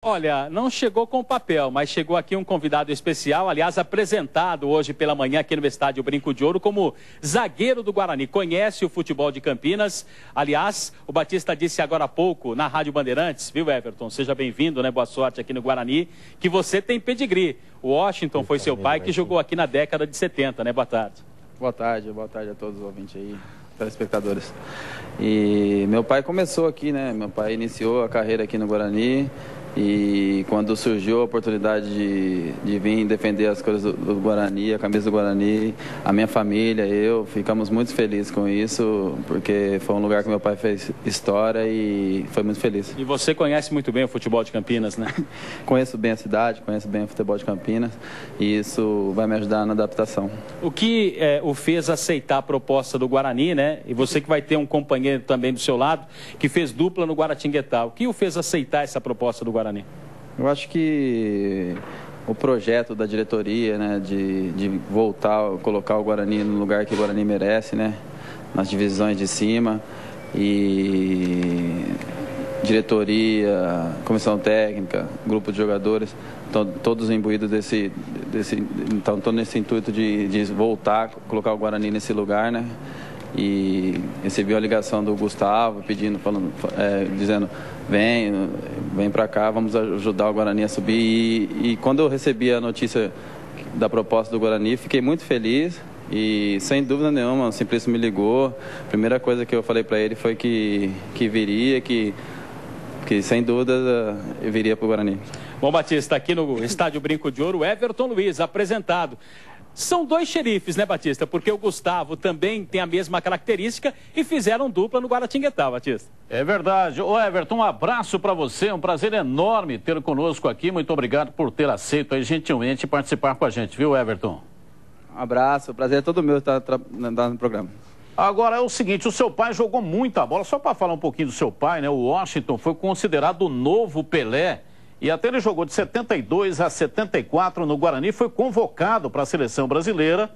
Olha, não chegou com papel, mas chegou aqui um convidado especial, aliás, apresentado hoje pela manhã aqui no Estádio Brinco de Ouro como zagueiro do Guarani. Conhece o futebol de Campinas. Aliás, o Batista disse agora há pouco na Rádio Bandeirantes, viu, Everton? Seja bem-vindo, né? Boa sorte aqui no Guarani, que você tem pedigree. O Washington foi seu pai que jogou aqui na década de 70, né? Boa tarde. Boa tarde a todos os ouvintes aí, telespectadores. E meu pai começou aqui, né? Meu pai iniciou a carreira aqui no Guarani. E quando surgiu a oportunidade de vir defender as cores do Guarani, a camisa do Guarani, a minha família, eu, ficamos muito felizes com isso, porque foi um lugar que meu pai fez história e foi muito feliz. E você conhece muito bem o futebol de Campinas, né? Conheço bem a cidade, conheço bem o futebol de Campinas e isso vai me ajudar na adaptação. O que o fez aceitar a proposta do Guarani, né? E você que vai ter um companheiro também do seu lado, que fez dupla no Guaratinguetá. O que o fez aceitar essa proposta do Guarani? Eu acho que o projeto da diretoria, né, de voltar, colocar o Guarani no lugar que o Guarani merece, né, nas divisões de cima, e diretoria, comissão técnica, grupo de jogadores, todos imbuídos então estão nesse intuito de voltar, colocar o Guarani nesse lugar, né. E recebi uma ligação do Gustavo pedindo, dizendo, vem para cá, vamos ajudar o Guarani a subir. E quando eu recebi a notícia da proposta do Guarani, fiquei muito feliz e sem dúvida nenhuma, o Simplício me ligou. A primeira coisa que eu falei para ele foi que viria, que sem dúvida eu viria para o Guarani. Bom, Batista, aqui no Estádio Brinco de Ouro, Everton Luiz, apresentado. São dois xerifes, né, Batista? Porque o Gustavo também tem a mesma característica e fizeram dupla no Guaratinguetá, Batista. É verdade. Ô, Everton, um abraço para você. É um prazer enorme ter conosco aqui. Muito obrigado por ter aceito aí gentilmente participar com a gente, viu, Everton? Um abraço. O prazer é todo meu estar no programa. Agora, é o seguinte, o seu pai jogou muita bola. Só para falar um pouquinho do seu pai, né? O Washington foi considerado o novo Pelé. E até ele jogou de 72 a 74 no Guarani, foi convocado para a seleção brasileira.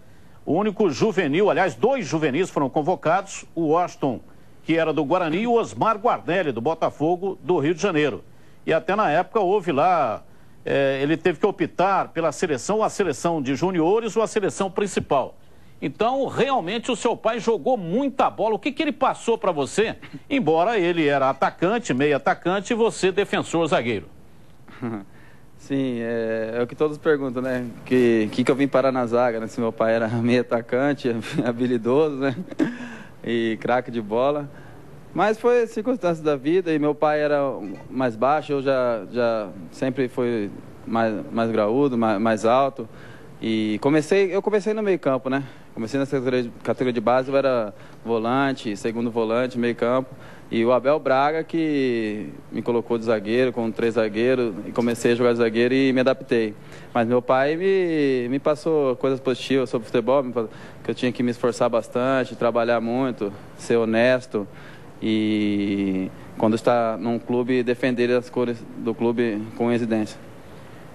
O único juvenil, aliás, dois juvenis foram convocados, o Washington, que era do Guarani, e o Osmar Guardelli, do Botafogo, do Rio de Janeiro. E até na época houve lá, ele teve que optar pela seleção, a seleção de juniores ou a seleção principal. Então, realmente, o seu pai jogou muita bola. O que ele passou para você? Embora ele era atacante, meio atacante, e você defensor zagueiro. Sim, é o que todos perguntam, né? Que eu vim parar na zaga, né? Se meu pai era meio atacante, habilidoso, né? E craque de bola. Mas foi circunstância da vida e meu pai era mais baixo, eu já sempre fui mais graúdo, mais alto. E eu comecei no meio campo, né? Comecei na categoria de base, eu era volante, segundo volante, meio campo. E o Abel Braga que me colocou de zagueiro, com 3 zagueiros, e comecei a jogar de zagueiro e me adaptei. Mas meu pai me passou coisas positivas sobre futebol, que eu tinha que me esforçar bastante, trabalhar muito, ser honesto e, quando está num clube, defender as cores do clube com exigência.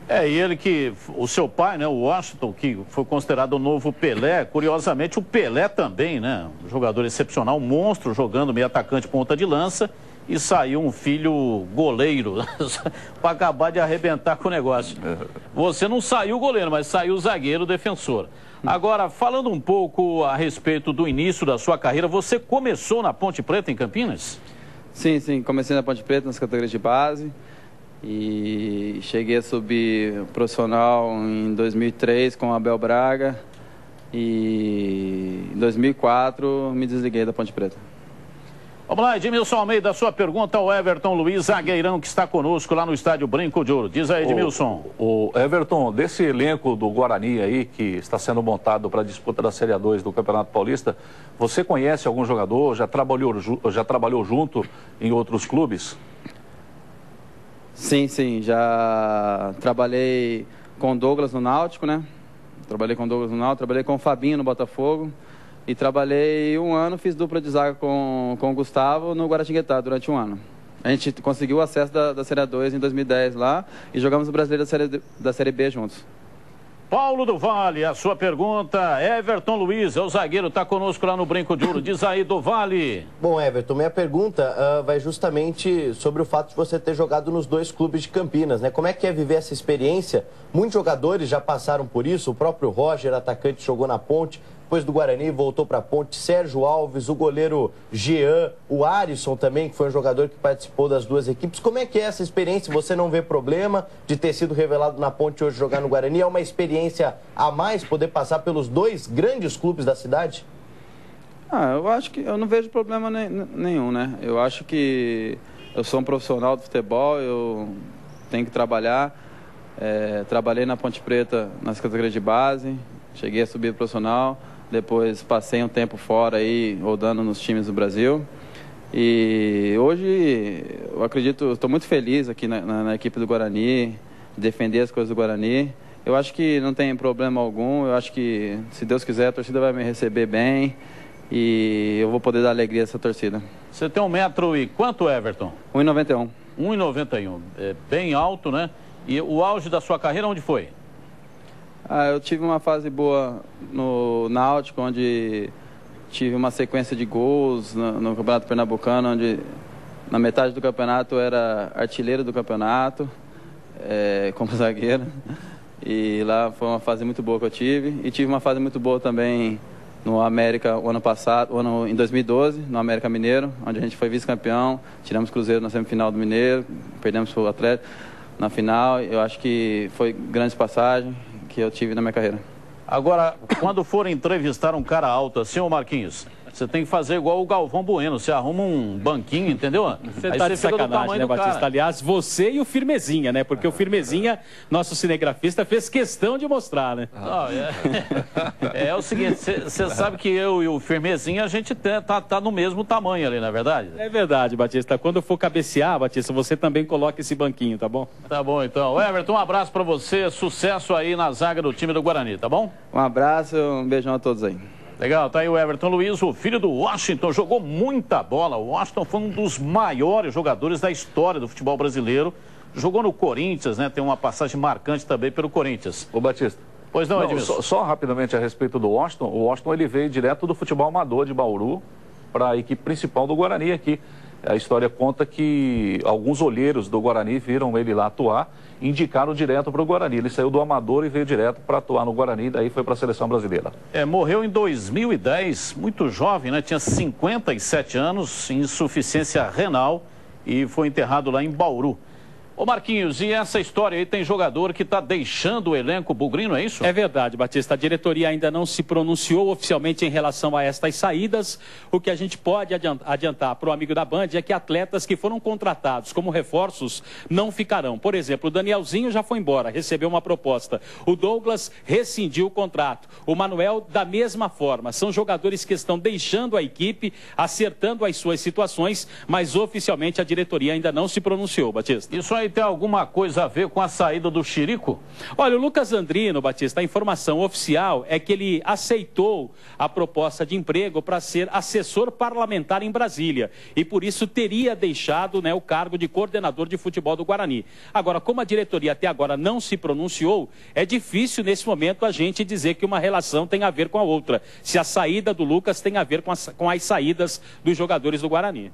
E ele que, o seu pai, né, o Washington, que foi considerado o novo Pelé, curiosamente o Pelé também, né, um jogador excepcional, um monstro, jogando meio atacante, ponta de lança, e saiu um filho goleiro, para acabar de arrebentar com o negócio. Você não saiu goleiro, mas saiu zagueiro, defensor. Agora, falando um pouco a respeito do início da sua carreira, você começou na Ponte Preta, em Campinas? Sim, comecei na Ponte Preta, nas categorias de base. E cheguei a subir profissional em 2003 com o Abel Braga e em 2004 me desliguei da Ponte Preta. Vamos lá, Edmilson Almeida, a sua pergunta ao Everton Luiz, zagueirão que está conosco lá no Estádio Brinco de Ouro. Diz aí, Edmilson. O Everton, desse elenco do Guarani aí, que está sendo montado para a disputa da Série A2 do Campeonato Paulista, você conhece algum jogador, já trabalhou junto em outros clubes? Sim, já trabalhei com o Douglas no Náutico, né? Trabalhei com o Fabinho no Botafogo e trabalhei um ano, fiz dupla de zaga com o Gustavo no Guaratinguetá durante um ano. A gente conseguiu o acesso da Série A2 em 2010 lá e jogamos o Brasileiro da Série B juntos. Paulo do Vale, a sua pergunta. Everton Luiz, é o zagueiro, está conosco lá no Brinco de Ouro. Diz aí, do Vale. Bom, Everton, minha pergunta vai justamente sobre o fato de você ter jogado nos 2 clubes de Campinas, né? Como é que é viver essa experiência? Muitos jogadores já passaram por isso, o próprio Roger, atacante, jogou na Ponte, depois do Guarani voltou para a Ponte, Sérgio Alves, o goleiro Jean, o Arisson também, que foi um jogador que participou das 2 equipes. Como é que é essa experiência? Você não vê problema de ter sido revelado na Ponte e hoje jogar no Guarani? É uma experiência a mais poder passar pelos 2 grandes clubes da cidade? Eu acho que eu não vejo problema nenhum, né? Eu acho que eu sou um profissional do futebol, eu tenho que trabalhar. Trabalhei na Ponte Preta nas categorias de base, cheguei a subir profissional, depois passei um tempo fora aí, rodando nos times do Brasil. E hoje, eu acredito, estou muito feliz aqui na equipe do Guarani, defender as coisas do Guarani. Eu acho que não tem problema algum, eu acho que, se Deus quiser, a torcida vai me receber bem e eu vou poder dar alegria a essa torcida. Você tem 1 metro e quanto, Everton? 1,91. 1,91. É bem alto, né? E o auge da sua carreira onde foi? Eu tive uma fase boa no Náutico, onde tive uma sequência de gols no Campeonato Pernambucano, onde na metade do campeonato eu era artilheiro do campeonato, como zagueiro. E lá foi uma fase muito boa que eu tive. E tive uma fase muito boa também no América o ano passado, em 2012, no América Mineiro, onde a gente foi vice-campeão, tiramos Cruzeiro na semifinal do Mineiro, perdemos para o Atlético na final. Eu acho que foi grande passagem que eu tive na minha carreira. Agora, quando for entrevistar um cara alto assim, ô Marquinhos, você tem que fazer igual o Galvão Bueno, você arruma um banquinho, entendeu? Você tá de sacanagem, né, Batista? Aliás, você e o Firmezinha, né? Porque o Firmezinha, nosso cinegrafista, fez questão de mostrar, né? É o seguinte, você sabe que eu e o Firmezinha, a gente tá no mesmo tamanho ali, não é verdade? É verdade, Batista. Quando for cabecear, Batista, você também coloca esse banquinho, tá bom? Tá bom, então. Everton, um abraço pra você, sucesso aí na zaga do time do Guarani, tá bom? Um abraço, um beijão a todos aí. Legal, tá aí o Everton Luiz, o filho do Washington, jogou muita bola. O Washington foi um dos maiores jogadores da história do futebol brasileiro. Jogou no Corinthians, né? Tem uma passagem marcante também pelo Corinthians. Ô Batista. Pois não, Edmilson? Só rapidamente a respeito do Washington. O Washington ele veio direto do futebol amador de Bauru para a equipe principal do Guarani aqui. A história conta que alguns olheiros do Guarani viram ele lá atuar e indicaram direto para o Guarani. Ele saiu do amador e veio direto para atuar no Guarani, daí foi para a seleção brasileira. Morreu em 2010, muito jovem, né? Tinha 57 anos, insuficiência renal e foi enterrado lá em Bauru. Ô Marquinhos, e essa história aí, tem jogador que está deixando o elenco bugrino, é isso? É verdade, Batista. A diretoria ainda não se pronunciou oficialmente em relação a estas saídas. O que a gente pode adiantar para o amigo da Band é que atletas que foram contratados como reforços não ficarão. Por exemplo, o Danielzinho já foi embora, recebeu uma proposta. O Douglas rescindiu o contrato. O Manuel, da mesma forma. São jogadores que estão deixando a equipe, acertando as suas situações, mas oficialmente a diretoria ainda não se pronunciou, Batista. Isso aí tem alguma coisa a ver com a saída do Chirico? Olha, o Lucas Andrino, Batista, a informação oficial é que ele aceitou a proposta de emprego para ser assessor parlamentar em Brasília e por isso teria deixado, né, o cargo de coordenador de futebol do Guarani. Agora, como a diretoria até agora não se pronunciou, é difícil nesse momento a gente dizer que uma relação tem a ver com a outra, se a saída do Lucas tem a ver com as saídas dos jogadores do Guarani.